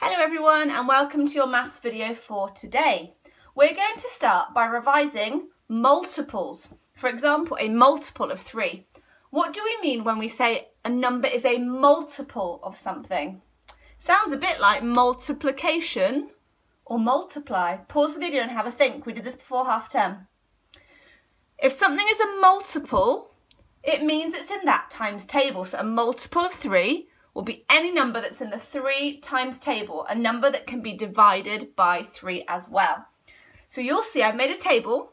Hello everyone and welcome to your maths video for today. We're going to start by revising multiples. For example, a multiple of 3. What do we mean when we say a number is a multiple of something? Sounds a bit like multiplication or multiply. Pause the video and have a think. We did this before half term. If something is a multiple, it means it's in that times table. So a multiple of 3 will be any number that's in the 3 times table, a number that can be divided by 3 as well. So you'll see I've made a table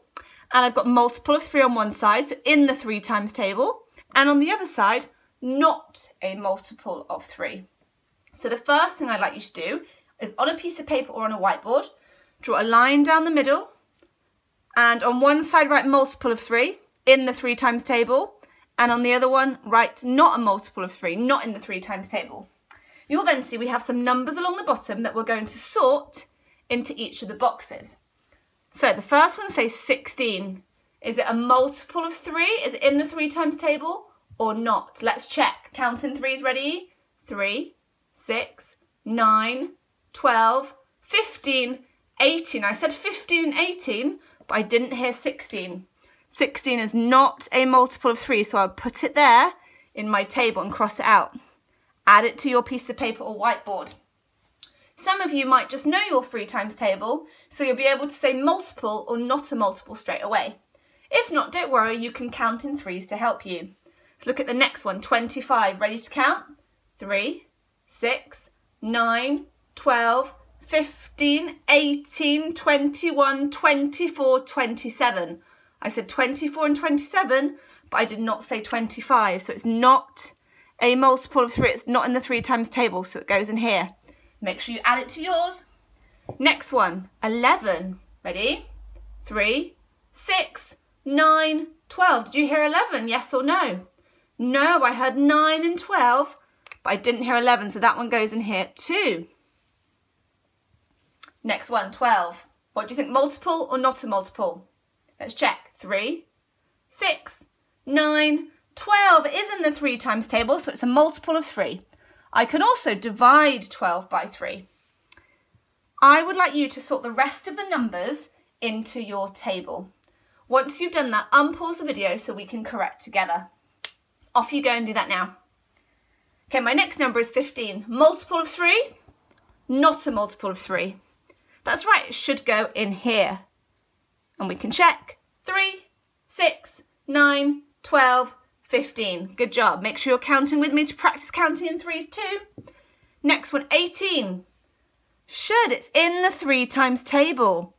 and I've got multiple of 3 on one side, so in the 3 times table, and on the other side, not a multiple of 3. So the first thing I'd like you to do is on a piece of paper or on a whiteboard, draw a line down the middle, and on one side write multiple of 3 in the 3 times table, and on the other one, write not a multiple of 3, not in the 3 times table. You'll then see we have some numbers along the bottom that we're going to sort into each of the boxes. So the first one says 16. Is it a multiple of 3? Is it in the 3 times table or not? Let's check. Count in threes, ready? 3, 6, 9, 12, 15, 18. I said 15 and 18, but I didn't hear 16. 16 is not a multiple of 3, so I'll put it there in my table and cross it out. Add it to your piece of paper or whiteboard. Some of you might just know your 3 times table, so you'll be able to say multiple or not a multiple straight away. If not, don't worry, you can count in threes to help you. Let's look at the next one, 25. Ready to count? 3, 6, 9, 12, 15, 18, 21, 24, 27. I said 24 and 27, but I did not say 25. So it's not a multiple of 3. It's not in the 3 times table, so it goes in here. Make sure you add it to yours. Next one, 11. Ready? 3, 6, 9, 12. Did you hear 11? Yes or no? No, I heard 9 and 12, but I didn't hear 11, so that one goes in here too. Next one, 12. What do you think, multiple or not a multiple? Let's check. 3, 6, 9, 12 is in the 3 times table, so it's a multiple of 3. I can also divide 12 by 3. I would like you to sort the rest of the numbers into your table. Once you've done that, unpause the video so we can correct together. Off you go and do that now. Okay, my next number is 15. Multiple of 3, not a multiple of 3. That's right, it should go in here. And we can check. 3, 6, 9, 12, 15. Good job. Make sure you're counting with me to practice counting in threes too. Next one, 18. Should, it's in the 3 times table.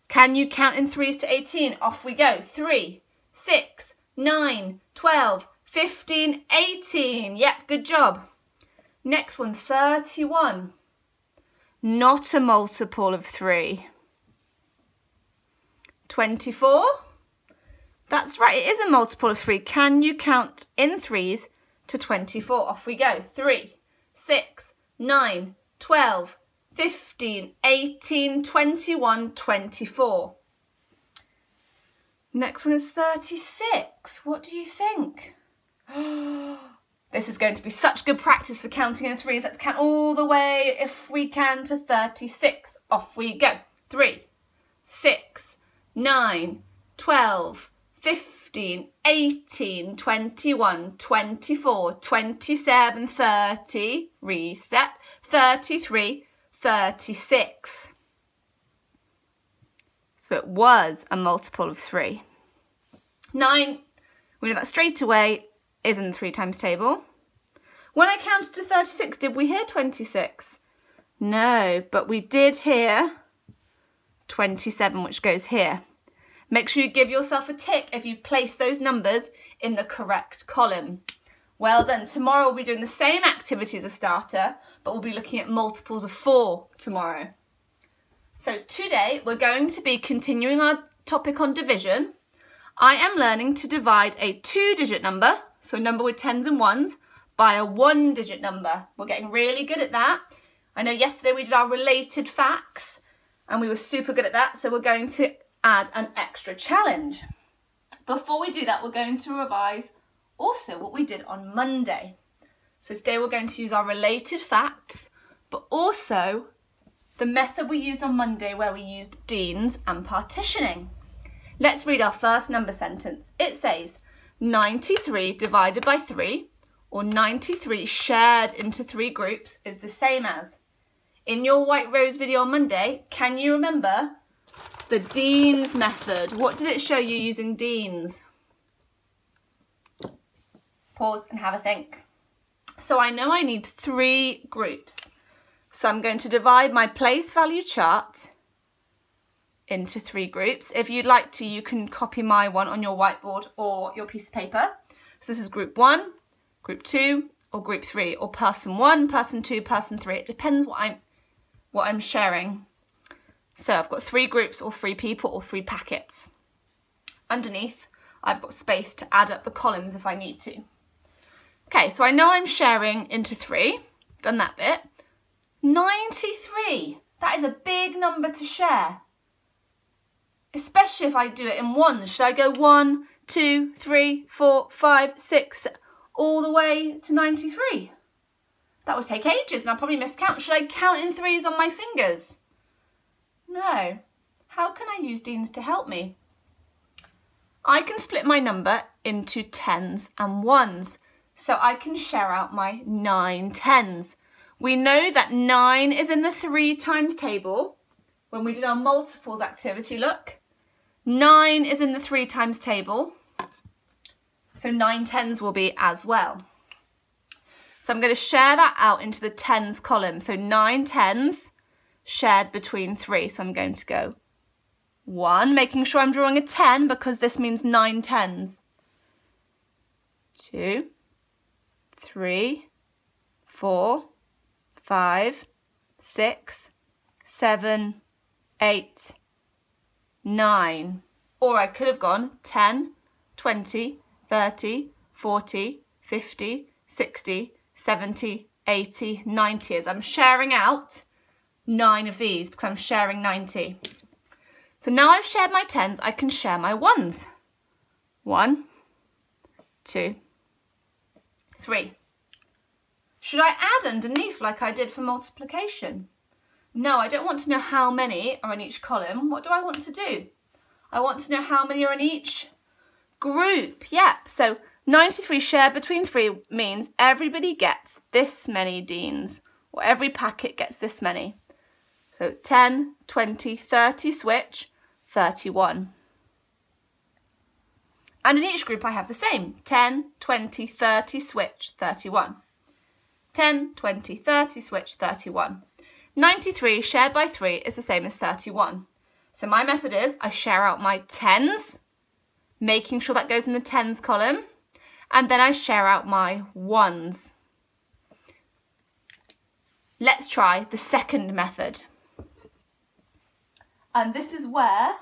Can you count in threes to 18? Off we go. 3, 6, 9, 12, 15, 18. Yep, good job. Next one, 31. Not a multiple of 3. 24. That's right, it is a multiple of 3. Can you count in threes to 24? Off we go. 3, 6, 9, 12, 15, 18, 21, 24. Next one is 36. What do you think? This is going to be such good practice for counting in threes. Let's count all the way, if we can, to 36. Off we go. 3, 6, 9, 12, 15, 18, 21, 24, 27, 30, reset, 33, 36. So it was a multiple of 3. 9, we know that straight away, is in the 3 times table. When I counted to 36, did we hear 26? No, but we did hear 27, which goes here. Make sure you give yourself a tick if you've placed those numbers in the correct column. Well done. Tomorrow we'll be doing the same activity as a starter, but we'll be looking at multiples of 4 tomorrow. So today we're going to be continuing our topic on division. I am learning to divide a 2-digit number, so a number with 10s and 1s, by a 1-digit number. We're getting really good at that. I know yesterday we did our related facts and we were super good at that, so we're going to add an extra challenge. Before we do that, we're going to revise also what we did on Monday. So today we're going to use our related facts, but also the method we used on Monday where we used deans and partitioning. Let's read our first number sentence. It says 93 divided by 3, or 93 shared into 3 groups, is the same as. In your White Rose video on Monday, can you remember the deans method? What did it show you using deans? Pause and have a think. So I know I need 3 groups. So I'm going to divide my place value chart into 3 groups. If you'd like to, you can copy my one on your whiteboard or your piece of paper. So this is group 1, group 2, or group 3, or person 1, person 2, person 3. It depends what I'm sharing. So I've got 3 groups, or 3 people, or 3 packets. Underneath, I've got space to add up the columns if I need to. Okay, so I know I'm sharing into 3. Done that bit. 93. That is a big number to share. Especially if I do it in ones. Should I go 1, 2, 3, 4, 5, 6, all the way to 93? That would take ages and I'll probably miscount. Should I count in 3s on my fingers? No. How can I use deans to help me? I can split my number into 10s and 1s. So I can share out my 9 tens. We know that 9 is in the 3 times table. When we did our multiples activity, look. 9 is in the 3 times table. So 9 tens will be as well. So I'm going to share that out into the tens column. So 9 tens shared between 3. So I'm going to go 1, making sure I'm drawing a 10 because this means 9 tens. 2, 3, 4, 5, 6, 7, 8, 9. Or I could have gone 10, 20, 30, 40, 50, 60, 70, 80, 90 as I'm sharing out 9 of these because I'm sharing 90. So now I've shared my tens, I can share my ones. 1, 2, 3. Should I add underneath like I did for multiplication? No, I don't want to know how many are in each column. What do I want to do? I want to know how many are in each group. Yep, so 93 shared between 3 means everybody gets this many deans, or every packet gets this many. So 10, 20, 30 switch, 31. And in each group I have the same, 10, 20, 30 switch, 31. 10, 20, 30 switch, 31. 93 shared by 3 is the same as 31. So my method is I share out my tens, making sure that goes in the tens column, and then I share out my ones. Let's try the second method. And this is where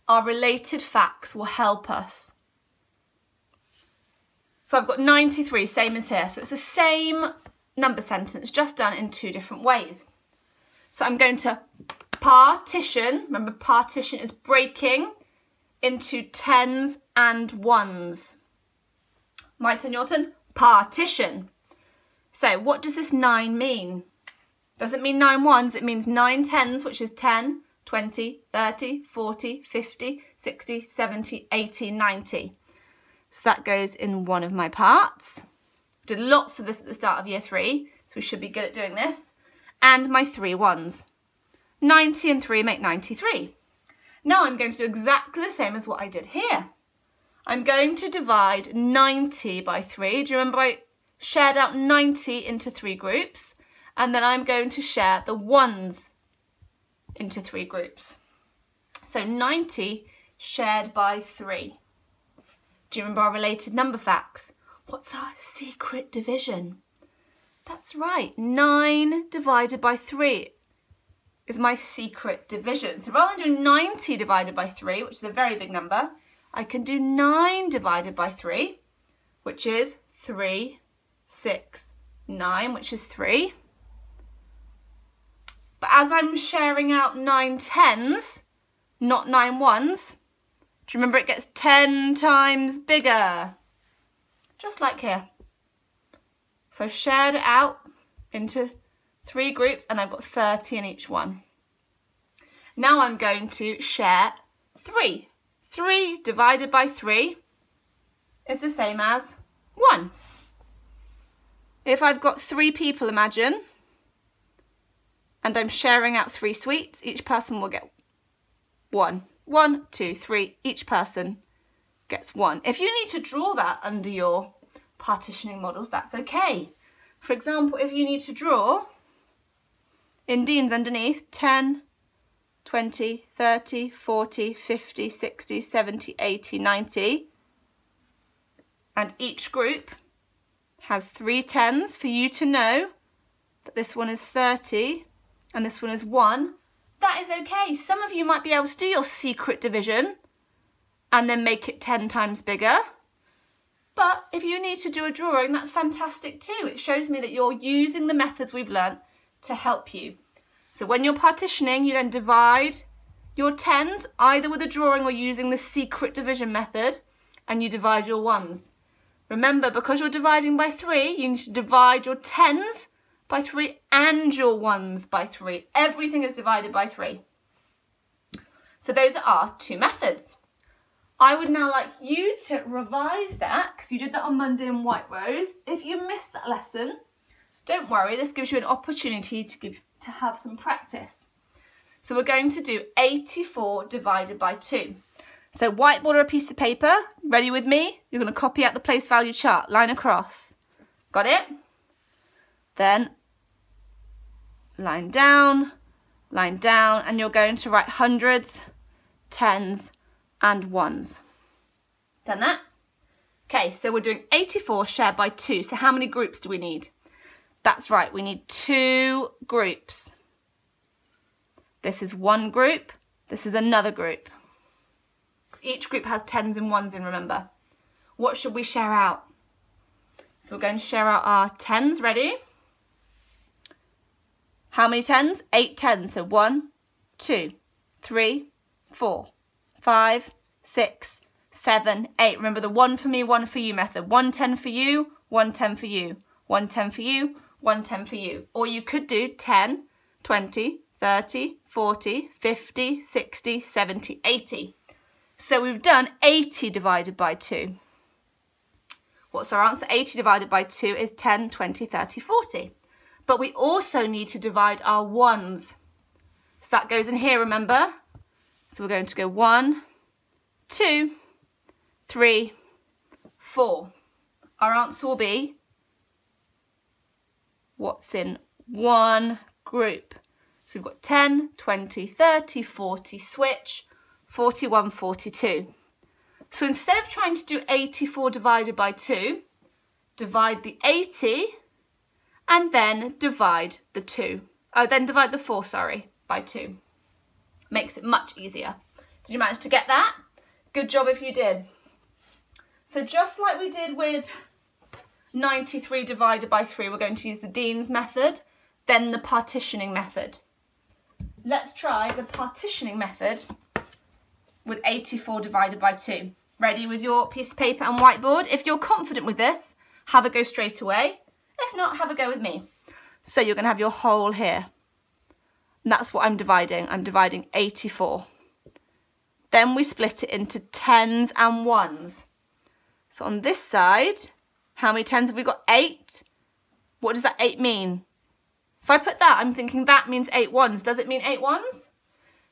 our related facts will help us. So I've got 93, same as here. So it's the same number sentence, just done in 2 different ways. So I'm going to partition, remember partition is breaking into tens and ones. My turn, your turn, partition. So what does this 9 mean? Doesn't mean 9 ones, it means 9 tens, which is 10, 20, 30, 40, 50, 60, 70, 80, 90. So that goes in one of my parts. Did lots of this at the start of year 3, so we should be good at doing this. And my 3 ones. 90 and 3 make 93. Now I'm going to do exactly the same as what I did here. I'm going to divide 90 by 3. Do you remember I shared out 90 into 3 groups? And then I'm going to share the ones into 3 groups. So 90 shared by 3. Do you remember our related number facts? What's our secret division? That's right, 9 divided by 3 is my secret division. So rather than doing 90 divided by 3, which is a very big number, I can do 9 divided by 3, which is 3, 6, 9, which is 3. But as I'm sharing out 9 tens, not 9 ones, do you remember it gets 10 times bigger? Just like here. So shared it out into 3 groups, and I've got 30 in each one. Now I'm going to share 3. 3 divided by 3 is the same as 1. If I've got 3 people, imagine, and I'm sharing out 3 sweets, each person will get 1. 1, 2, 3, each person gets 1. If you need to draw that under your partitioning models, that's okay. For example, if you need to draw in Dean's underneath 10, 20, 30, 40, 50, 60, 70, 80, 90, and each group has 3 10s for you to know that this one is 30 and this one is 1, that is okay. Some of you might be able to do your secret division and then make it 10 times bigger. But if you need to do a drawing, that's fantastic too. It shows me that you're using the methods we've learnt to help you. So when you're partitioning, you then divide your 10s either with a drawing or using the secret division method, and you divide your 1s. Remember, because you're dividing by 3, you need to divide your 10s by 3 and your 1s by 3. Everything is divided by 3. So those are our 2 methods. I would now like you to revise that, because you did that on Monday in White Rose. If you missed that lesson, don't worry, this gives you an opportunity to have some practice. So we're going to do 84 divided by 2. So whiteboard or a piece of paper, ready with me? You're going to copy out the place value chart, line across. Got it? Then line down, and you're going to write hundreds, 10s, and 1s. Done that? Okay, so we're doing 84 shared by 2. So how many groups do we need? That's right, we need 2 groups. This is one group, this is another group. Each group has 10s and 1s in, remember. What should we share out? So we're going to share out our 10s, ready? How many 10s? 8 10s, so 1, 2, 3, 4, 5, 6, 7, 8. Remember the 1 for me, 1 for you method. 1 10 for you, 1 10 for you, 1 10 for you, 1 10 for you. Or you could do 10, 20, 30, 40, 50, 60, 70, 80. So we've done 80 divided by 2. What's our answer? 80 divided by 2 is 10, 20, 30, 40. But we also need to divide our 1s. So that goes in here, remember? So we're going to go 1, 2, 3, 4. Our answer will be what's in one group. So we've got 10, 20, 30, 40, switch, 41, 42. So instead of trying to do 84 divided by 2, divide the 80 and then divide the 2. Then divide the 4, sorry, by 2. Makes it much easier. Did you manage to get that? Good job if you did. So just like we did with 93 divided by 3, we're going to use the Dean's method, then the partitioning method. Let's try the partitioning method with 84 divided by 2. Ready with your piece of paper and whiteboard? If you're confident with this, have a go straight away. If not, have a go with me. So you're going to have your whole here. And that's what I'm dividing. I'm dividing 84. Then we split it into 10s and 1s. So on this side, how many 10s have we got? 8. What does that 8 mean? If I put that, I'm thinking that means 8 1s. Does it mean 8 1s?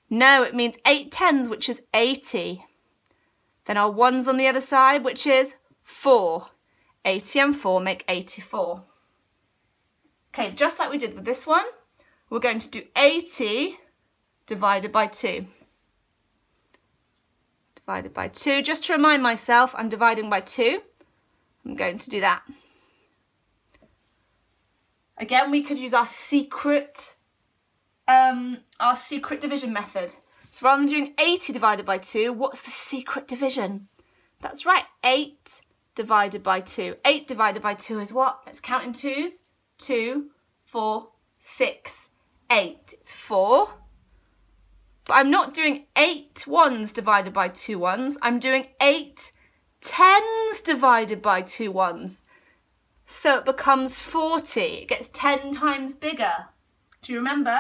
No, it means 8 10s, which is 80. Then our 1s on the other side, which is 4. 80 and 4 make 84. Okay, just like we did with this one, we're going to do 80 divided by 2. Divided by 2. Just to remind myself, I'm dividing by 2. I'm going to do that. Again, we could use our secret division method. So rather than doing 80 divided by 2, what's the secret division? That's right, 8 divided by 2. 8 divided by 2 is what? Let's count in 2s. 2, 4, 6, 8. It's 4. But I'm not doing 8 1s divided by 2 1s. I'm doing 8 10s divided by 2 1s. So it becomes 40. It gets 10 times bigger. Do you remember?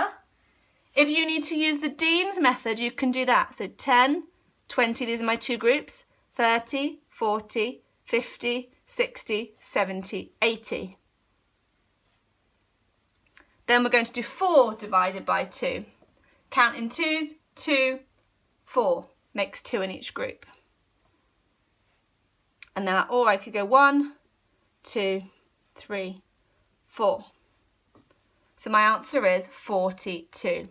If you need to use the Dean's method, you can do that. So 10, 20, these are my two groups, 30, 40, 50, 60, 70, 80. Then we're going to do 4 divided by 2. Count in twos, 2, 4. Makes 2 in each group. And then, or I could go 1, 2, 3, 4. So my answer is 42.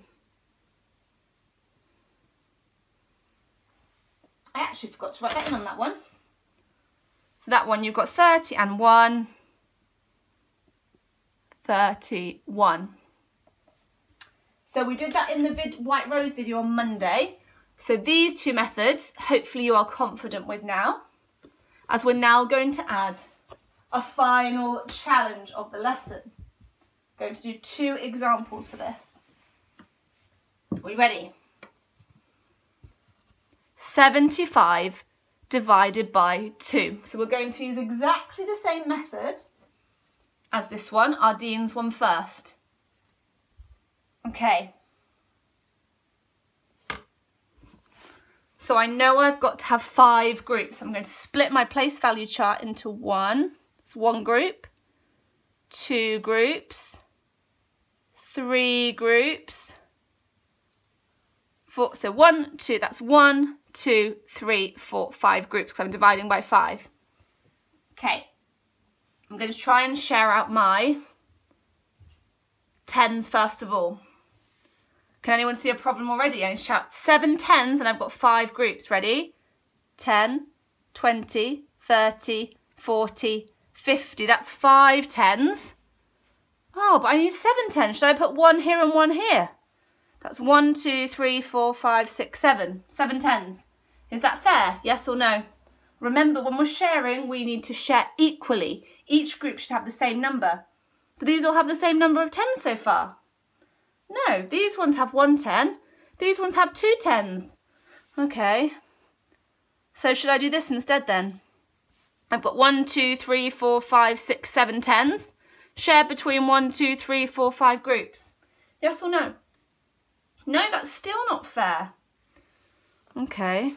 I actually forgot to write that in on that one. So that one you've got 30 and 1, 31. So we did that in the White Rose video on Monday. So these two methods, hopefully you are confident with now, as we're now going to add a final challenge of the lesson. Going to do 2 examples for this. Are you ready? 75 divided by 2. So we're going to use exactly the same method as this one, our Dean's one first. Okay. So I know I've got to have 5 groups. I'm going to split my place value chart into 1. It's 1 group, 2 groups, 3 groups, 4. So 1, 2, that's 1, 2, 3, 4, 5 groups because I'm dividing by 5. Okay. I'm going to try and share out my 10s first of all. Can anyone see a problem already? I need to share out 7 10s and I've got 5 groups. Ready? 10, 20, 30, 40, 50. That's 5 10s. Oh, but I need 7 10s. Should I put 1 here and 1 here? That's 1, 2, 3, 4, 5, 6, 7. 7 10s. Is that fair? Yes or no? Remember, when we're sharing, we need to share equally. Each group should have the same number. Do these all have the same number of 10s so far? No, these ones have 1 10. These ones have 2 10s. Okay. So should I do this instead then? I've got 1, 2, 3, 4, 5, 6, 7 10s. Share between 1, 2, 3, 4, 5 groups. Yes or no? No, that's still not fair. Okay.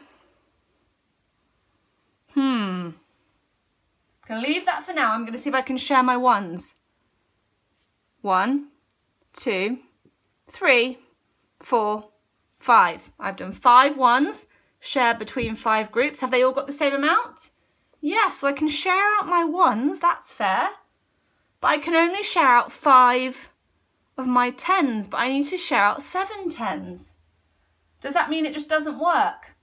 I'm going to leave that for now. I'm going to see if I can share my 1s. 1, 2, 3, 4, 5. I've done 5 1s, shared between 5 groups. Have they all got the same amount? Yes, so I can share out my 1s, that's fair. But I can only share out 5 of my 10s, but I need to share out 7 10s. Does that mean it just doesn't work?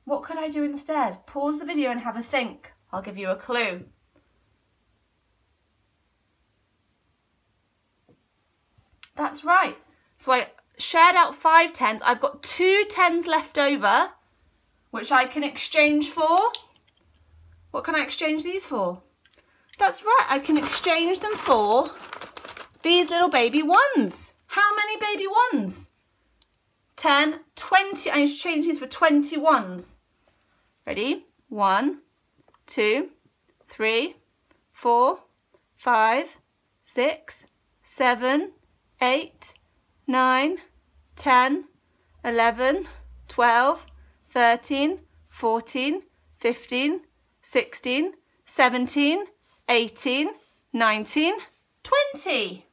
What could I do instead? Pause the video and have a think. I'll give you a clue. That's right. So I shared out 5 10s. I've got 2 10s left over, which I can exchange for. What can I exchange these for? That's right. I can exchange them for these little baby 1s. How many baby 1s? 10, 20. I need to change these for 20 1s. Ready? 1, 2, 3, 4, 5, 6, 7, 8, 9, 10, 11, 12, 13, 14, 15, 16, 17, 18, 19, 20.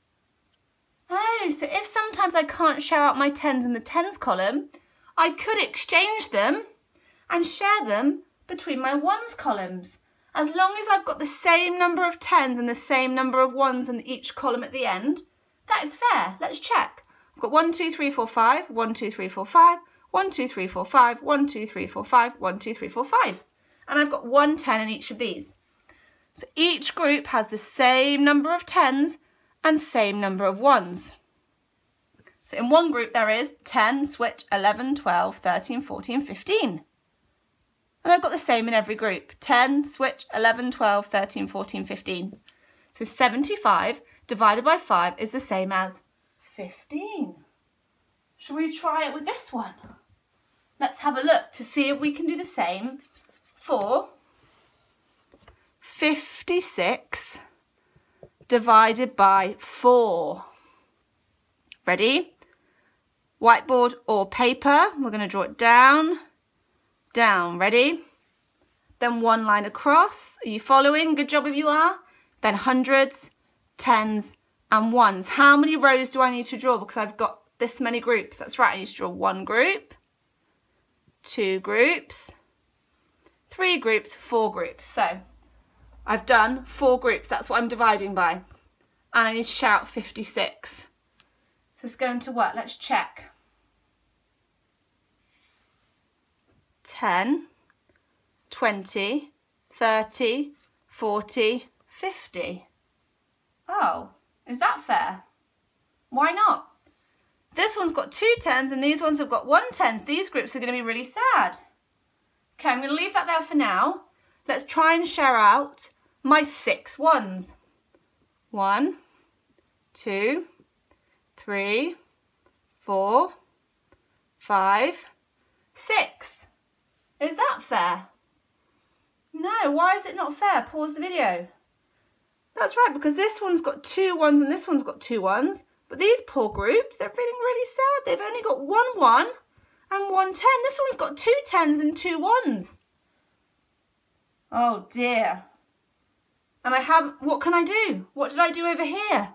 Oh, so if sometimes I can't share out my 10s in the 10s column, I could exchange them and share them between my 1s columns. As long as I've got the same number of 10s and the same number of 1s in each column at the end, that is fair. Let's check. I've got 1, 2, 3, 4, 5, 1, 2, 3, 4, 5, 1, 2, 3, 4, 5, 1, 2, 3, 4, 5, 1, 2, 3, 4, 5. And I've got 1 10 in each of these. So each group has the same number of 10s and same number of 1s. So in one group there is 10, switch, 11, 12, 13, 14, 15. And I've got the same in every group. 10, switch, 11, 12, 13, 14, 15. So 75 divided by 5 is the same as 15. Shall we try it with this one? Let's have a look to see if we can do the same for 56 divided by 4. Ready? Whiteboard or paper. We're going to draw it down, down. Ready? Then one line across. Are you following? Good job if you are. Then hundreds, tens, and ones. How many rows do I need to draw? Because I've got this many groups. That's right, I need to draw one group, two groups, three groups, four groups. So I've done 4 groups. That's what I'm dividing by. And I need to share out 56. Is this going to work? Let's check. 10, 20, 30, 40, 50. Oh, is that fair? Why not? This one's got 2 10s and these ones have got 1 10s. These groups are going to be really sad. Okay, I'm going to leave that there for now. Let's try and share out my 6 ones. 1, 2, 3, 4, 5, 6. Is that fair? No, why is it not fair? Pause the video. That's right, because this one's got 2 1s and this one's got 2 1s. But these poor groups, they're feeling really sad. They've only got 1 1 and 1 10. This one's got 2 10s and 2 1s. Oh dear. And what can I do? What did I do over here?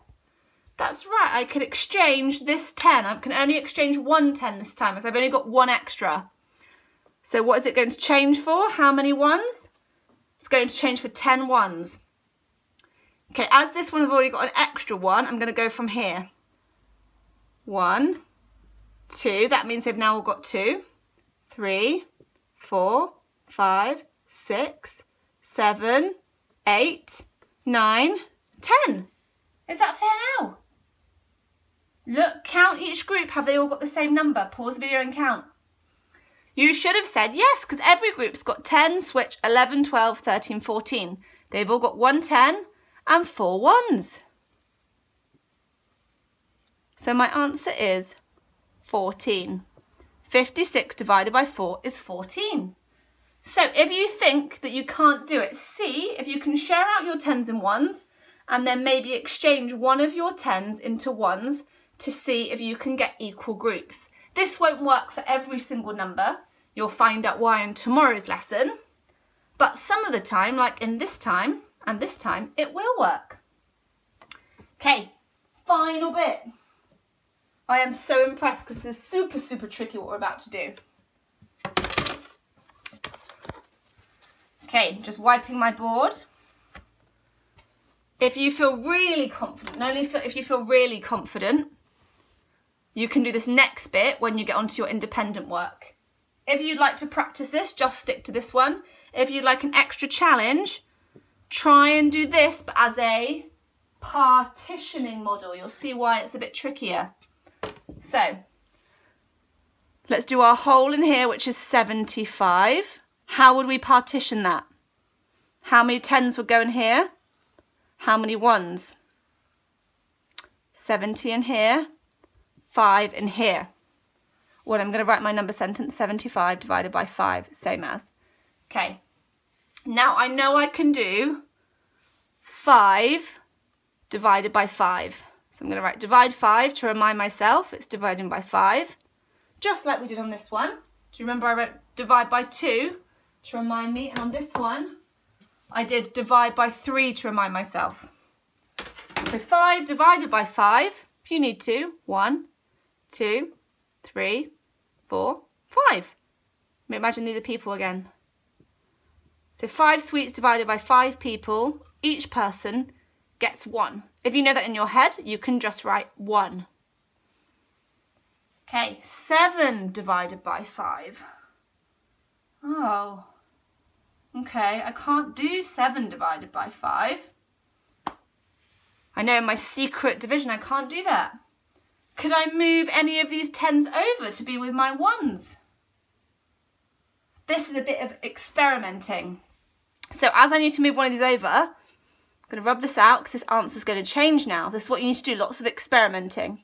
That's right, I could exchange this 10. I can only exchange 1 10 this time, as I've only got 1 extra. So what is it going to change for? How many 1s? It's going to change for 10 1s. Okay, as this one I've already got an extra 1, I'm going to go from here. 1, 2, that means they've now all got 2, 3, 4, 5, 6, 7, 8, 9, 10. Is that fair now? Look, count each group. Have they all got the same number? Pause the video and count. You should have said yes, because every group's got 10, switch, 11, 12, 13, 14. They've all got 1 10 and 4 1s. So my answer is 14. 56 divided by 4 is 14. So if you think that you can't do it, see if you can share out your 10s and 1s and then maybe exchange one of your 10s into 1s to see if you can get equal groups. This won't work for every single number. You'll find out why in tomorrow's lesson. But some of the time, like in this time and this time, it will work. Okay, final bit. I am so impressed because this is super, super tricky what we're about to do. Okay, just wiping my board. If you feel really confident, if you feel really confident, you can do this next bit when you get onto your independent work. If you'd like to practice this, just stick to this one. If you'd like an extra challenge, try and do this, but as a partitioning model. You'll see why it's a bit trickier. So, let's do our whole in here, which is 75. How would we partition that? How many 10s would go in here? How many 1s? 70 in here, 5 in here. Well, I'm going to write my number sentence, 75 divided by 5, same as. Okay, now I know I can do 5 divided by 5. So I'm going to write divide 5 to remind myself it's dividing by 5, just like we did on this one. Do you remember I wrote divide by 2 to remind me, and on this one I did divide by 3 to remind myself. So 5 divided by 5, if you need to, 1, 2, 3, 4, 5. Imagine these are people again. So 5 sweets divided by 5 people, each person gets 1. If you know that in your head, you can just write 1. Okay, 7 divided by 5. Oh, okay, I can't do 7 divided by 5. I know in my secret division I can't do that. Could I move any of these 10s over to be with my 1s? This is a bit of experimenting. So as I need to move one of these over, I'm going to rub this out because this answer is going to change now. This is what you need to do, lots of experimenting.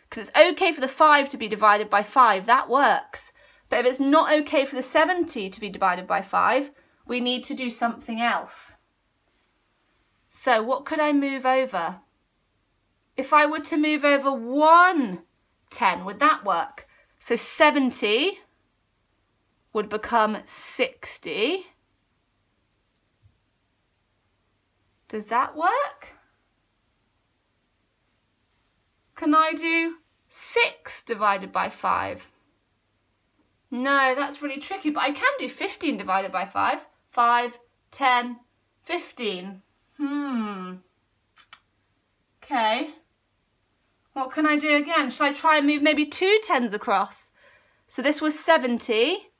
Because it's okay for the 5 to be divided by 5, that works. But if it's not okay for the 70 to be divided by 5, we need to do something else. So what could I move over? if I were to move over 1 10, would that work? So 70 would become 60. Does that work? Can I do 6 divided by 5? No, that's really tricky, but I can do 15 divided by 5. 5, 10, 15. Okay. What can I do again? Shall I try and move maybe 2 10s across? So this was 70.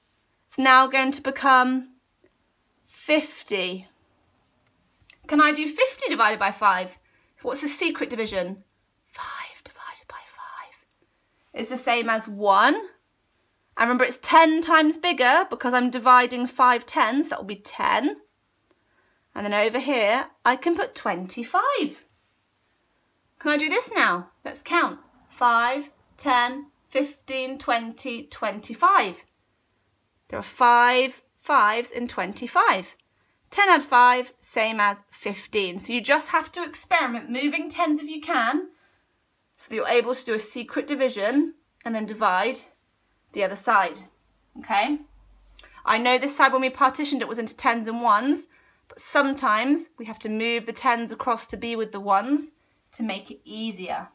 It's now going to become 50. Can I do 50 divided by 5? What's the secret division? 5 divided by 5 is the same as 1. And remember, it's 10 times bigger because I'm dividing 5 10s. That will be 10. And then over here, I can put 25. Can I do this now? Let's count. 5, 10, 15, 20, 25. There are 5 5s in 25. 10 add 5, same as 15. So you just have to experiment moving 10s if you can, so that you're able to do a secret division and then divide the other side. Okay? I know this side when we partitioned it was into 10s and 1s, but sometimes we have to move the 10s across to be with the 1s to make it easier.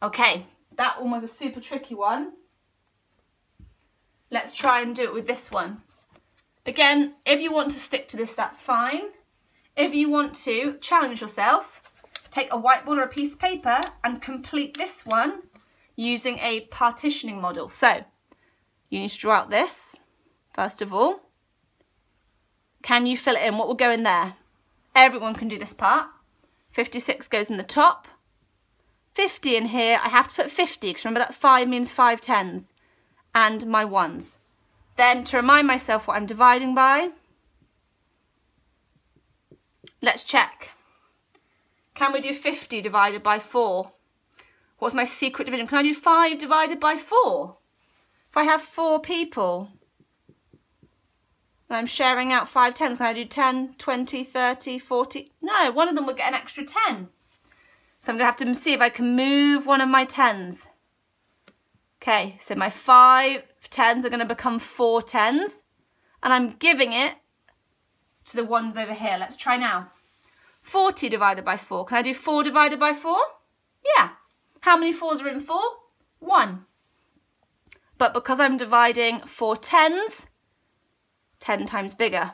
Okay, that one was a super tricky one. Let's try and do it with this one. Again, if you want to stick to this, that's fine. If you want to challenge yourself, take a whiteboard or a piece of paper and complete this one using a partitioning model. So, you need to draw out this, first of all. Can you fill it in? What will go in there? Everyone can do this part. 56 goes in the top. 50 in here. I have to put 50 because remember that 5 means 5 10s. And my 1s. Then to remind myself what I'm dividing by, let's check. Can we do 50 divided by 4? What's my secret division? Can I do 5 divided by 4? If I have 4 people and I'm sharing out 5 10s, can I do 10, 20, 30, 40? No, one of them will get an extra 10. So I'm going to have to see if I can move one of my 10s. Okay, so my 5 10s are going to become 4 10s, and I'm giving it to the 1s over here. Let's try now. 40 divided by 4. Can I do 4 divided by 4? Yeah. How many 4s are in 4? 1. But because I'm dividing 4 10s, 10 times bigger.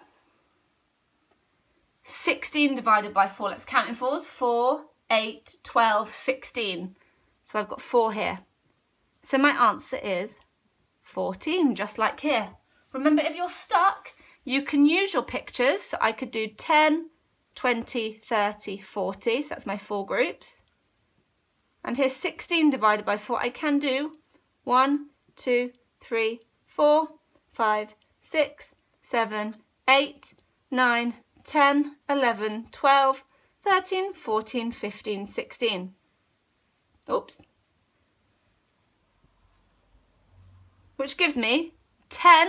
16 divided by 4. Let's count in 4s. 4, 8, 12, 16. So I've got 4 here. So my answer is 14, just like here. Remember, if you're stuck, you can use your pictures. So I could do 10, 20, 30, 40. So that's my 4 groups. And here's 16 divided by 4. I can do 1, 2, 3, 4, 5, 6, 7, 8, 9, 10, 11, 12, 13, 14, 15, 16. Oops. Which gives me 10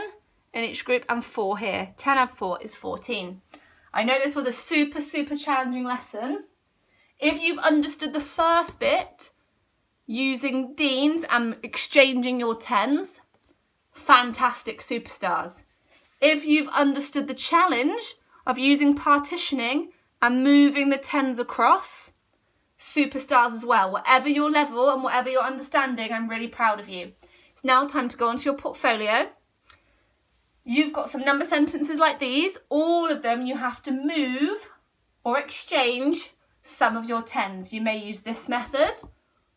in each group and 4 here. 10 add 4 is 14. I know this was a super, super challenging lesson. If you've understood the first bit, using Deans and exchanging your 10s, fantastic superstars. If you've understood the challenge of using partitioning and moving the 10s across, superstars as well. Whatever your level and whatever your understanding, I'm really proud of you. It's now time to go onto your portfolio. You've got some number sentences like these. All of them you have to move or exchange some of your 10s. You may use this method,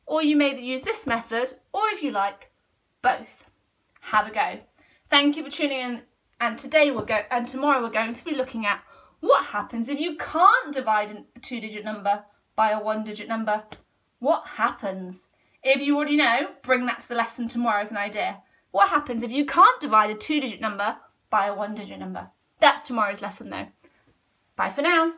or you may use this method, or if you like, both. Have a go. Thank you for tuning in, and tomorrow we're going to be looking at what happens if you can't divide a 2-digit number by a 1-digit number. What happens? If you already know, bring that to the lesson tomorrow as an idea. What happens if you can't divide a 2-digit number by a 1-digit number? That's tomorrow's lesson though. Bye for now.